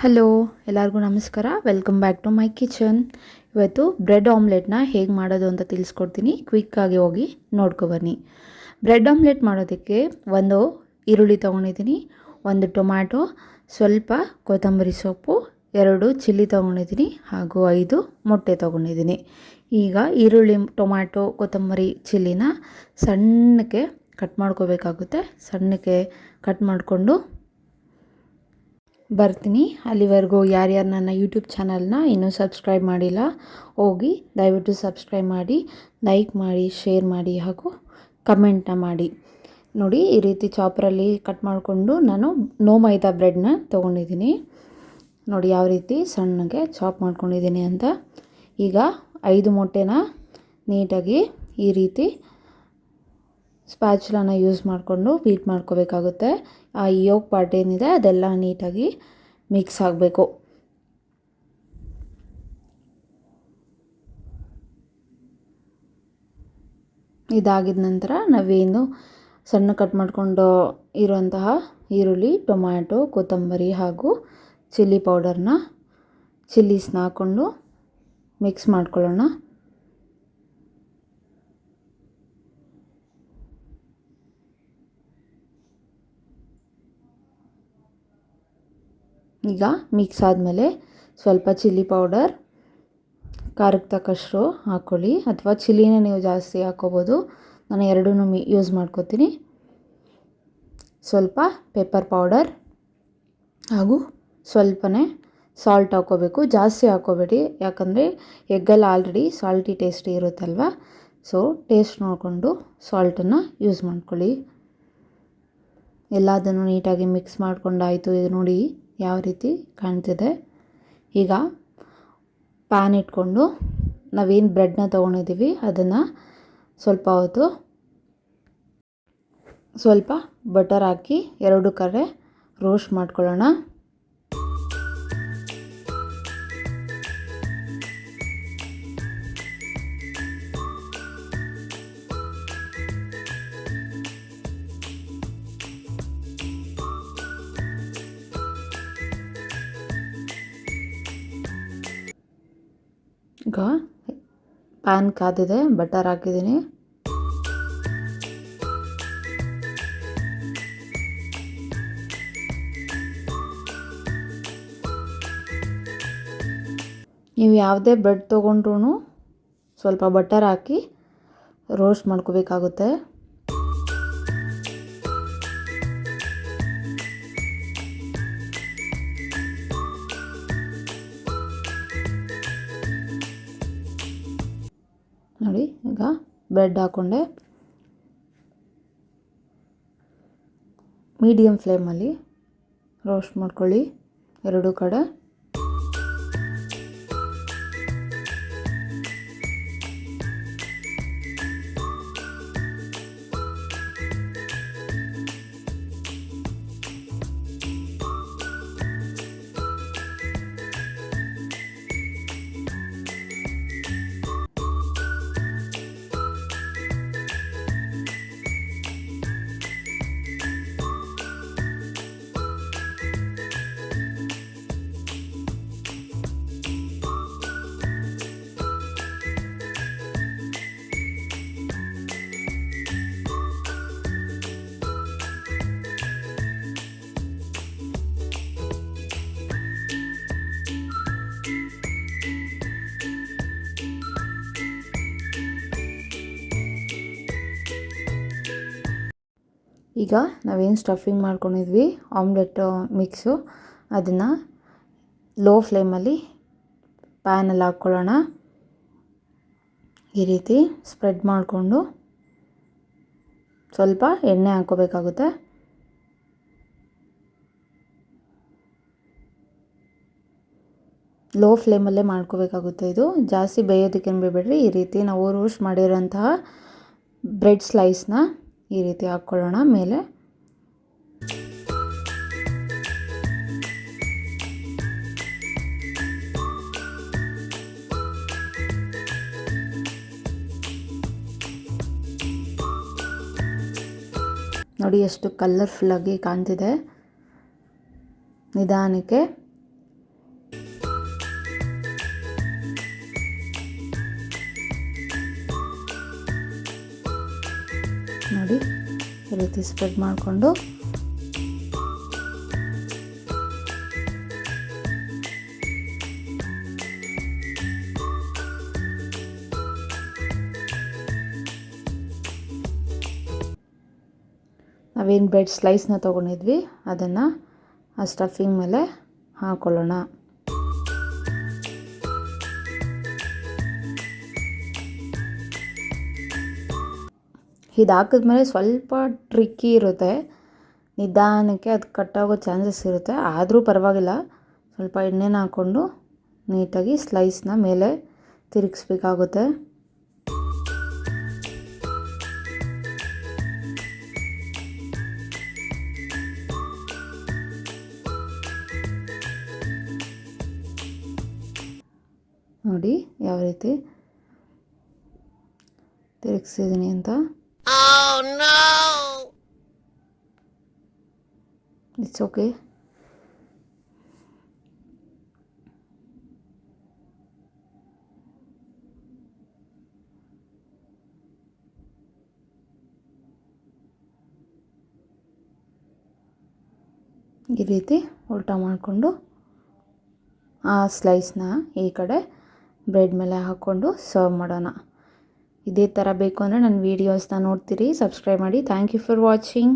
Hello, ಎಲ್ಲರಿಗೂ ನಮಸ್ಕಾರ. Welcome back to my kitchen. ಇವತ್ತು ಬ್ರೆಡ್ ಆಮ್ಲೆಟ್ನ ಹೇಗೆ ಮಾಡೋದು ಅಂತ ತಿಳಿಸ್ಕೊಡ್ತೀನಿ. ಕ್ವಿಕ್ಕಾಗಿ ಹೋಗಿ ನೋಡ್ಕೊಬನ್ನಿ. ಬ್ರೆಡ್ ಆಮ್ಲೆಟ್ ಮಾಡೋದಕ್ಕೆ ಒಂದು ಈರುಳ್ಳಿ ತೊಗೊಂಡಿದ್ದೀನಿ, ಒಂದು ಟೊಮ್ಯಾಟೊ, ಸ್ವಲ್ಪ ಕೊತ್ತಂಬರಿ ಸೊಪ್ಪು, 2 ಚಿಲ್ಲಿ ತೊಗೊಂಡಿದ್ದೀನಿ ಹಾಗೂ 5 ಮೊಟ್ಟೆ ತೊಗೊಂಡಿದ್ದೀನಿ. ಈಗ ಈರುಳ್ಳಿ, ಟೊಮ್ಯಾಟೊ, ಕೊತ್ತಂಬರಿ, ಚಿಲ್ಲಿನ ಸಣ್ಣಕ್ಕೆ ಕಟ್ ಮಾಡ್ಕೋಬೇಕಾಗುತ್ತೆ. ಸಣ್ಣಕ್ಕೆ ಕಟ್ ಮಾಡಿಕೊಂಡು ಬರ್ತೀನಿ. ಅಲ್ಲಿವರೆಗೂ ಯಾರ್ಯಾರು ನನ್ನ ಯೂಟ್ಯೂಬ್ ಚಾನಲ್ನ ಇನ್ನೂ ಸಬ್ಸ್ಕ್ರೈಬ್ ಮಾಡಿಲ್ಲ, ಹೋಗಿ ದಯವಿಟ್ಟು ಸಬ್ಸ್ಕ್ರೈಬ್ ಮಾಡಿ, ಲೈಕ್ ಮಾಡಿ, ಶೇರ್ ಮಾಡಿ ಹಾಗೂ ಕಮೆಂಟ್ನ ಮಾಡಿ. ನೋಡಿ, ಈ ರೀತಿ ಚಾಪರಲ್ಲಿ ಕಟ್ ಮಾಡಿಕೊಂಡು ನಾನು ನೋ ಮೈದಾ ಬ್ರೆಡ್ನ ತೊಗೊಂಡಿದ್ದೀನಿ. ನೋಡಿ ಯಾವ ರೀತಿ ಸಣ್ಣಗೆ ಚಾಪ್ ಮಾಡ್ಕೊಂಡಿದ್ದೀನಿ ಅಂತ. ಈಗ 5 ಮೊಟ್ಟೆನ ನೀಟಾಗಿ ಈ ರೀತಿ ಸ್ಪ್ಯಾಚುಲಾನ ಯೂಸ್ ಮಾಡಿಕೊಂಡು ಬೀಟ್ ಮಾಡ್ಕೋಬೇಕಾಗುತ್ತೆ. ಆ ಯೋಗ್ ಪಾರ್ಟ್ ಏನಿದೆ ಅದೆಲ್ಲ ನೀಟಾಗಿ ಮಿಕ್ಸ್ ಆಗಬೇಕು. ಇದಾಗಿದ ನಂತರ ನಾವೇನು ಸಣ್ಣ ಕಟ್ ಮಾಡಿಕೊಂಡು ಇರುವಂತಹ ಈರುಳ್ಳಿ, ಟೊಮ್ಯಾಟೊ, ಕೊತ್ತಂಬರಿ ಹಾಗೂ ಚಿಲ್ಲಿ ಪೌಡರ್ನ, ಚಿಲ್ಲೀಸ್ನ ಹಾಕ್ಕೊಂಡು ಮಿಕ್ಸ್ ಮಾಡ್ಕೊಳ್ಳೋಣ. ಈಗ ಮಿಕ್ಸ್ ಆದಮೇಲೆ ಸ್ವಲ್ಪ ಚಿಲ್ಲಿ ಪೌಡರ್, ಖಾರಕ್ಕೆ ತಕ್ಕಷ್ಟು ಹಾಕ್ಕೊಳ್ಳಿ, ಅಥವಾ ಚಿಲ್ಲಿನ ನೀವು ಜಾಸ್ತಿ ಹಾಕ್ಕೋಬೋದು. ನಾನು ಎರಡನ್ನೂ ಯೂಸ್ ಮಾಡ್ಕೋತೀನಿ. ಸ್ವಲ್ಪ ಪೆಪ್ಪರ್ ಪೌಡರ್ ಹಾಗೂ ಸ್ವಲ್ಪನೇ ಸಾಲ್ಟ್ ಹಾಕ್ಕೋಬೇಕು. ಜಾಸ್ತಿ ಹಾಕ್ಕೋಬೇಡಿ, ಯಾಕಂದರೆ ಎಗ್ಗಲ್ಲಿ ಆಲ್ರೆಡಿ ಸಾಲ್ಟಿ ಟೇಸ್ಟಿ ಇರುತ್ತಲ್ವ. ಸೊ ಟೇಸ್ಟ್ ನೋಡಿಕೊಂಡು ಸಾಲ್ಟನ್ನು ಯೂಸ್ ಮಾಡ್ಕೊಳ್ಳಿ. ಎಲ್ಲದನ್ನು ನೀಟಾಗಿ ಮಿಕ್ಸ್ ಮಾಡ್ಕೊಂಡಾಯಿತು. ಇದು ನೋಡಿ ಯಾವ ರೀತಿ ಕಾಣ್ತಿದೆ. ಈಗ ಪ್ಯಾನ್ ಇಟ್ಕೊಂಡು ನಾವೇನು ಬ್ರೆಡ್ನ ತೊಗೊಂಡಿದ್ದೀವಿ ಅದನ್ನು ಸ್ವಲ್ಪ ಬಟರ್ ಹಾಕಿ 2 ಕಡೆ ರೋಸ್ಟ್ ಮಾಡ್ಕೊಳ್ಳೋಣ. ಈಗ ಪ್ಯಾನ್ ಕಾದಿದೆ, ಬಟರ್ ಹಾಕಿದ್ದೀನಿ. ನೀವು ಯಾವುದೇ ಬ್ರೆಡ್ ತೊಗೊಂಡ್ರೂ ಸ್ವಲ್ಪ ಬಟರ್ ಹಾಕಿ ರೋಸ್ಟ್ ಮಾಡ್ಕೋಬೇಕಾಗುತ್ತೆ. ನೋಡಿ, ಈಗ ಬ್ರೆಡ್ ಹಾಕ್ಕೊಂಡೆ. ಮೀಡಿಯಮ್ ಫ್ಲೇಮಲ್ಲಿ ರೋಸ್ಟ್ ಮಾಡ್ಕೊಳ್ಳಿ 2 ಕಡೆ. ಈಗ ನಾವೇನು ಸ್ಟಫಿಂಗ್ ಮಾಡ್ಕೊಂಡಿದ್ವಿ ಆಮ್ಲೆಟ್ ಮಿಕ್ಸು, ಅದನ್ನು ಲೋ ಫ್ಲೇಮಲ್ಲಿ ಪ್ಯಾನಲ್ಲಿ ಹಾಕ್ಕೊಳ್ಳೋಣ. ಈ ರೀತಿ ಸ್ಪ್ರೆಡ್ ಮಾಡಿಕೊಂಡು ಸ್ವಲ್ಪ ಎಣ್ಣೆ ಹಾಕ್ಕೋಬೇಕಾಗುತ್ತೆ. ಲೋ ಫ್ಲೇಮಲ್ಲೇ ಮಾಡ್ಕೋಬೇಕಾಗುತ್ತೆ. ಇದು ಜಾಸ್ತಿ ಬೇಯೋದಕ್ಕೇನು ಬಿಡಬೇಡ್ರಿ. ಈ ರೀತಿ ನಾವು ರೋಸ್ಟ್ ಮಾಡಿರೋಂತಹ ಬ್ರೆಡ್ ಸ್ಲೈಸ್ನ ಈ ರೀತಿ ಹಾಕ್ಕೊಳ್ಳೋಣ ಮೇಲೆ. ನೋಡಿ ಎಷ್ಟು ಕಲರ್ಫುಲ್ಲಾಗಿ ಕಾಣ್ತಿದೆ. ನಿಧಾನಕ್ಕೆ ನೋಡಿ ಈ ರೀತಿ ಸ್ಪ್ರೆಡ್ ಮಾಡಿಕೊಂಡು ನಾವೇನು ಬ್ರೆಡ್ ಸ್ಲೈಸ್ನ ತೊಗೊಂಡಿದ್ವಿ ಅದನ್ನು ಆ ಸ್ಟಫಿಂಗ್ ಮೇಲೆ ಹಾಕ್ಕೊಳ್ಳೋಣ. ಇದು ಹಾಕಿದ್ಮೇಲೆ ಸ್ವಲ್ಪ ಟ್ರಿಕ್ಕಿ ಇರುತ್ತೆ, ನಿಧಾನಕ್ಕೆ ಅದು ಕಟ್ಟಾಗೋ ಚಾನ್ಸಸ್ ಇರುತ್ತೆ. ಆದರೂ ಪರವಾಗಿಲ್ಲ, ಸ್ವಲ್ಪ ಎಣ್ಣೆನ ಹಾಕ್ಕೊಂಡು ನೀಟಾಗಿ ಸ್ಲೈಸ್ನ ಮೇಲೆ ತಿರುಗಿಸ್ಬೇಕಾಗುತ್ತೆ. ನೋಡಿ ಯಾವ ರೀತಿ ತಿರುಗಿಸಿದ್ದೀನಿ ಅಂತ. It's okay. ಈ ರೀತಿ ಉಲ್ಟಾ ಮಾಡಿಕೊಂಡು ಆ ಸ್ಲೈಸ್ನ ಈ ಕಡೆ ಬ್ರೆಡ್ ಮೇಲೆ ಹಾಕ್ಕೊಂಡು ಸರ್ವ್ ಮಾಡೋಣ. ಇದೇ ಥರ ಬೇಕು ಅಂದರೆ ನನ್ನ ವೀಡಿಯೋಸ್ನ ನೋಡ್ತೀರಿ. ಸಬ್ಸ್ಕ್ರೈಬ್ ಮಾಡಿ. Thank you for watching.